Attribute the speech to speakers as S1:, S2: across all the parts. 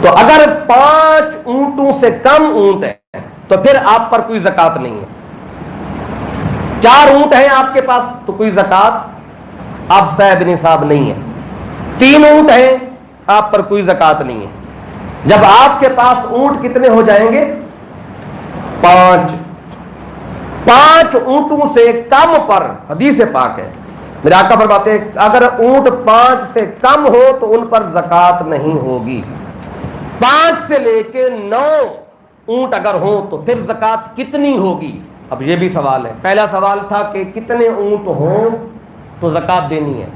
S1: तो अगर 5 ऊंटों से कम ऊंट है तो फिर आप पर कोई ज़कात नहीं है। 4 ऊंट हैं आपके पास तो कोई ज़कात आप साहिब निसाब नहीं है। 3 ऊंट हैं आप पर कोई ज़कात नहीं है। जब आपके पास ऊंट कितने हो जाएंगे? 5 ऊंटों से कम पर, हदीस पाक है, मेरे आका फरमाते हैं अगर ऊंट 5 से कम हो तो उन पर ज़कात नहीं होगी। 5 से लेके 9 ऊंट अगर हो तो फिर ज़कात कितनी होगी? अब ये भी सवाल है। पहला सवाल था कि कितने ऊंट हो तो ज़कात देनी है।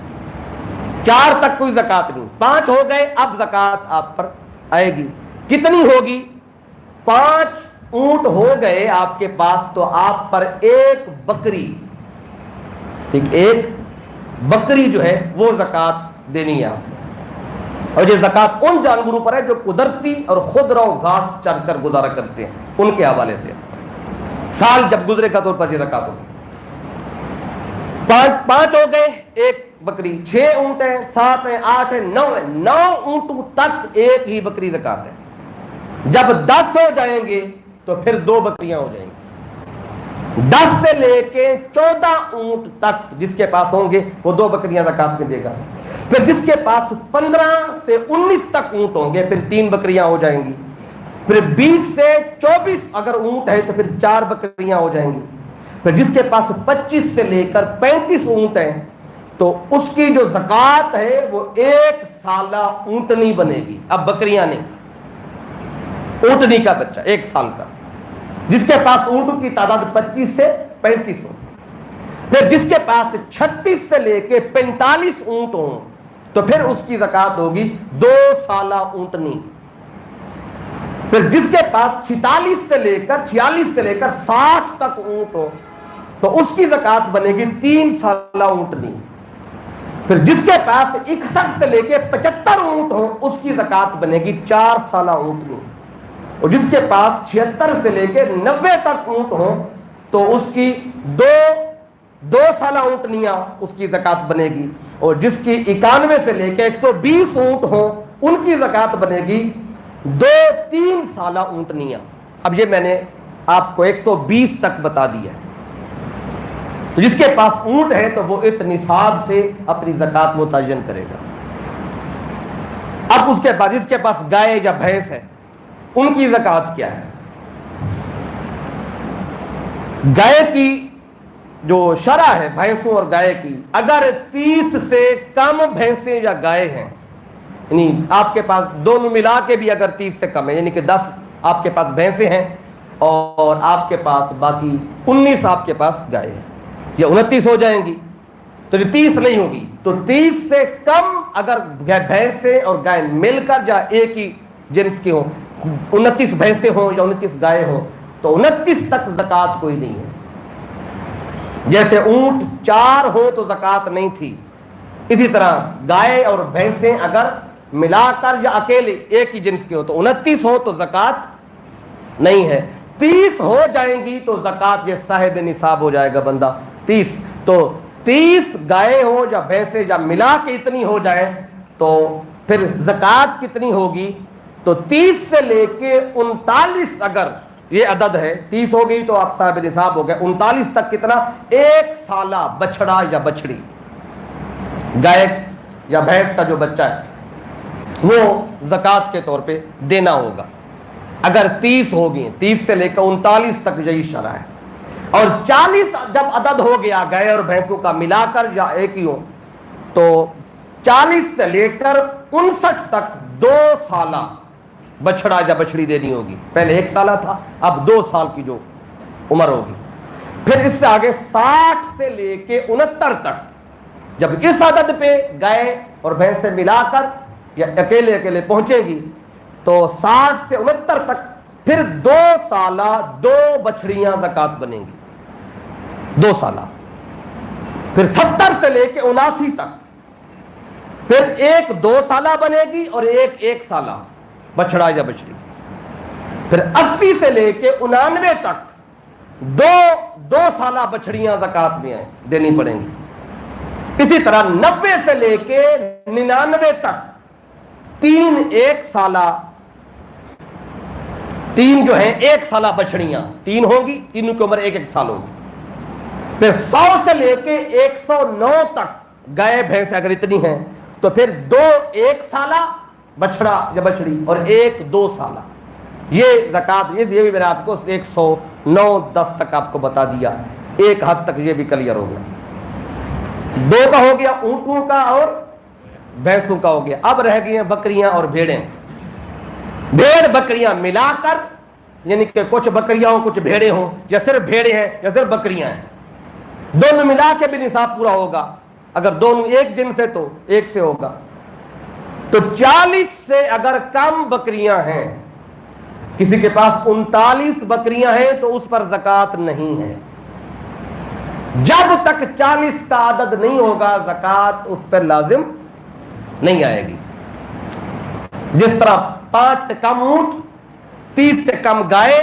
S1: 4 तक कोई ज़कात नहीं, 5 हो गए, अब ज़कात आप पर आएगी। कितनी होगी? 5 ऊंट हो गए आपके पास तो आप पर एक बकरी, ठीक, एक बकरी जो है वो ज़कात देनी है आपने। और ये ज़कात उन जानवरों पर है जो कुदरती और खुदरा घास चरकर गुजारा करते हैं, उनके हवाले से साल जब गुजरेगा तो उन पर ये ज़कात होगी। 5 हो गए, एक बकरी, 6 ऊंट है, 7 है, 8 है, 9 है, 9 ऊंटों तक एक ही बकरी ज़कात है। जब 10 हो जाएंगे तो फिर 2 बकरियां हो जाएंगी। 10 से लेके 14 ऊंट तक जिसके पास होंगे वो 2 बकरियां ज़कात में देगा। फिर जिसके पास 15 से 19 तक ऊंट होंगे फिर 3 बकरियां हो जाएंगी। फिर 20 से 24 अगर ऊंट है तो फिर 4 बकरियां हो जाएंगी। फिर जिसके पास 25 से लेकर 35 ऊंट है तो उसकी जो ज़कात है वो 1 साला ऊंटनी बनेगी। अब बकरियां नहीं, ऊंटनी का बच्चा 1 साल का, जिसके पास ऊंटों की तादाद 25 से 35 हो। फिर जिसके पास 36 से लेके 45 ऊंट हो तो फिर उसकी ज़कात होगी 2 साला ऊंटनी। फिर जिसके पास 46 से लेकर 60 तक ऊंट हो तो उसकी ज़कात बनेगी 3 साला ऊंटनी। फिर जिसके पास 61 से लेके 75 ऊंट हो उसकी ज़कात बनेगी 4 साला ऊंटनी। और जिसके पास 76 से लेके 90 तक ऊंट हो तो उसकी 2 साला ऊंटनियां उसकी ज़कात बनेगी। और जिसकी 91 से लेके 120 ऊंट हो उनकी ज़कात बनेगी 2-3 साला ऊंटनियां। अब ये मैंने आपको 120 तक बता दिया। जिसके पास ऊंट है तो वो इस निसाब से अपनी ज़कात मुतय्यन करेगा। अब उसके बाद जिसके पास गाय या भैंस है उनकी ज़कात क्या है? गाय की जो शरह है भैंसों और गाय की, अगर 30 से कम भैंसें या गाय हैं, यानी आपके पास दोनों मिला के भी अगर 30 से कम है, यानी कि 10 आपके पास भैंसें हैं और आपके पास बाकी 19 आपके पास गाय है, या 29 हो जाएंगी तो 30 नहीं होगी। तो 30 से कम अगर भैंसें और गाय मिलकर या एक ही जिन्स की हो, 29 भैंसें हो या 29 गाय हो तो 29 तक ज़कात कोई नहीं है। जैसे ऊंट 4 हो तो ज़कात नहीं थी, इसी तरह गाय और भैंसें अगर मिलाकर या अकेले एक ही जिन्स के हो तो 29 हो तो ज़कात नहीं है। 30 हो जाएंगी तो ज़कात ये साहिब निसाब हो जाएगा बंदा। 30 तो 30 गाय हो या भैंसे या मिला के इतनी हो जाए तो फिर ज़कात कितनी होगी? तो 30 से लेके 39 अगर ये अदद है, 30 हो गई तो आप साहिब निसाब हो गए। 39 तक कितना? 1 साला बछड़ा या बछड़ी, गाय या भैंस का जो बच्चा है वो ज़कात के तौर पे देना होगा। अगर 30 होगी, 30 से लेकर 39 तक यही शरह है। और 40 जब अदद हो गया गाय और भैंसों का मिलाकर या एक ही हो तो 40 से लेकर 59 तक 2 साला बछड़ा या बछड़ी देनी होगी। पहले 1 साला था, अब 2 साल की जो उम्र होगी। फिर इससे आगे 60 से लेके 69 तक जब इस अदद पे गाय और भैंस से मिलाकर या अकेले अकेले पहुंचेगी तो 60 से 69 तक फिर 2 साला 2 बछड़ियां ज़कात बनेंगी, 2 साला। फिर 70 से लेके 79 तक फिर एक 2 साला बनेगी और एक 1 साला बछड़ा या बछड़ी। फिर 80 से लेके 89 तक 2 साला बछड़ियां ज़कात में देनी पड़ेंगी। इसी तरह 90 से लेके 99 तक 3 1 साला तीन जो है 1 साल बछड़ियां, 3 होंगी, तीनों की उम्र 1-1 साल होगी। फिर 100 से लेके 109 तक गाय भैंस अगर इतनी है तो फिर 2 1 साल बछड़ा या बछड़ी और 1 2 साल, ये ज़कात। ये भी मैंने आपको 109-10 तक आपको बता दिया, एक हद तक ये भी क्लियर हो गया। 2 का हो गया ऊंटों का और भैंसों का हो गया। अब रह गई हैं बकरियां और भेड़ें। भेड़ बकरियां मिलाकर, यानी कि कुछ बकरियां हो कुछ भेड़े हो, या सिर्फ भेड़े हैं या सिर्फ बकरियां हैं, दोनों मिला के भी निसाब पूरा होगा। अगर दोनों एक जिन से तो 1 से होगा। तो 40 से अगर कम बकरियां हैं, किसी के पास 39 बकरियां हैं तो उस पर ज़कात नहीं है। जब तक 40 का आदद नहीं होगा ज़कात उस पर लाजिम नहीं आएगी। जिस तरह 5 से कम ऊंट, 30 से कम गाय,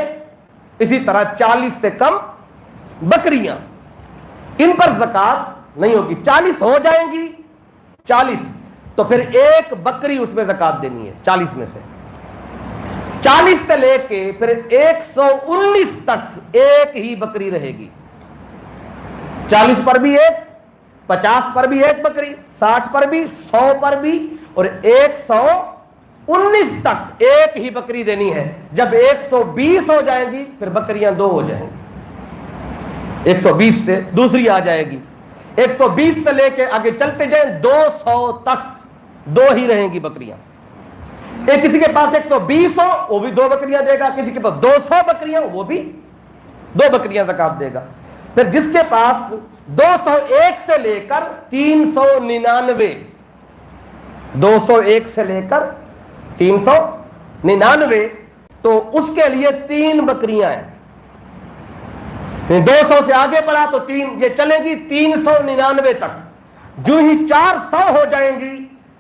S1: इसी तरह 40 से कम बकरियां, इन पर ज़कात नहीं होगी। 40 हो जाएंगी, 40 तो फिर 1 बकरी उसमें ज़कात देनी है। 40 में से 40 से लेके फिर 119 तक 1 ही बकरी रहेगी। 40 पर भी 1, 50 पर भी 1 बकरी, 60 पर भी, 100 पर भी, और 119 तक 1 ही बकरी देनी है। जब 120 हो जाएंगी फिर बकरियां 2 हो जाएंगी। 120 से दूसरी आ जाएगी। 120 से लेके आगे चलते जाए 200 तक 2 ही रहेंगी बकरियां। एक किसी के पास 120 हो वो भी 2 बकरियां देगा, किसी के पास 200 बकरियां वो भी 2 बकरियां ज़कात देगा। फिर जिसके पास 201 से लेकर 399, 201 से लेकर 399, तो उसके लिए 3 बकरियां हैं। 200 से आगे बढ़ा तो 3 ये चलेगी 399 तक। जो ही 400 हो जाएंगी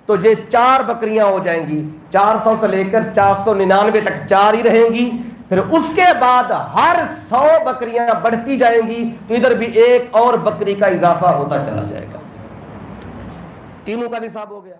S1: तो ये 4 बकरियां हो जाएंगी। 400 से लेकर 499 तक 4 ही रहेंगी। फिर उसके बाद हर 100 बकरियां बढ़ती जाएंगी तो इधर भी 1 और बकरी का इजाफा होता चला जाएगा। तीनों का निसाब हो गया।